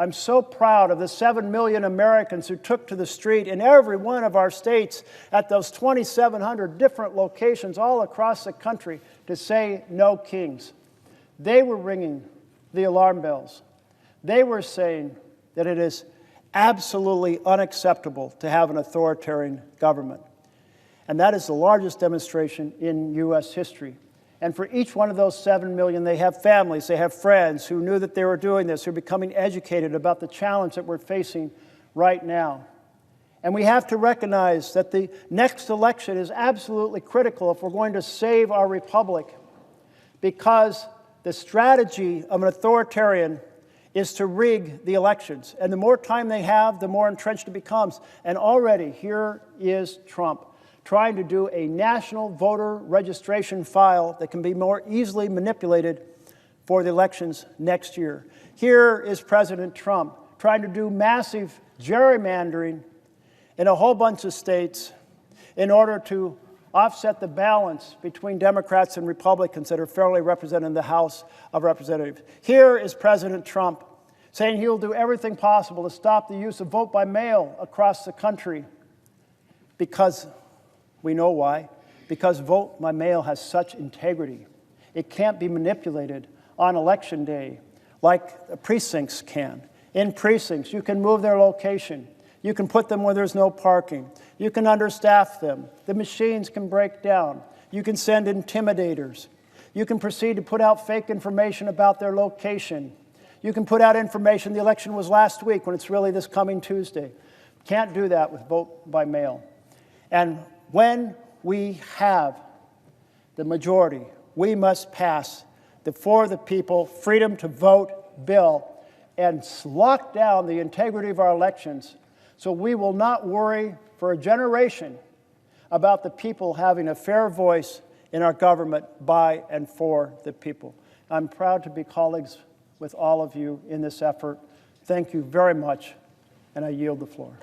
I'm so proud of the 7 million Americans who took to the street in every one of our states at those 2,700 different locations all across the country to say no kings. They were ringing the alarm bells. They were saying that it is absolutely unacceptable to have an authoritarian government. And that is the largest demonstration in U.S. history. And for each one of those 7 million, they have families, they have friends who knew that they were doing this, who are becoming educated about the challenge that we're facing right now. And we have to recognize that the next election is absolutely critical if we're going to save our republic, because the strategy of an authoritarian is to rig the elections. And the more time they have, the more entrenched it becomes. And already here is Trump trying to do a national voter registration file that can be more easily manipulated for the elections next year. Here is President Trump trying to do massive gerrymandering in a whole bunch of states in order to offset the balance between Democrats and Republicans that are fairly represented in the House of Representatives. Here is President Trump saying he will do everything possible to stop the use of vote by mail across the country, because we know why. Because vote by mail has such integrity. It can't be manipulated on election day like precincts can. In precincts, you can move their location. You can put them where there's no parking. You can understaff them. The machines can break down. You can send intimidators. You can proceed to put out fake information about their location. You can put out information the election was last week when it's really this coming Tuesday. Can't do that with vote by mail. And when we have the majority, we must pass the For the People Freedom to Vote bill and lock down the integrity of our elections, so we will not worry for a generation about the people having a fair voice in our government by and for the people. I'm proud to be colleagues with all of you in this effort. Thank you very much, and I yield the floor.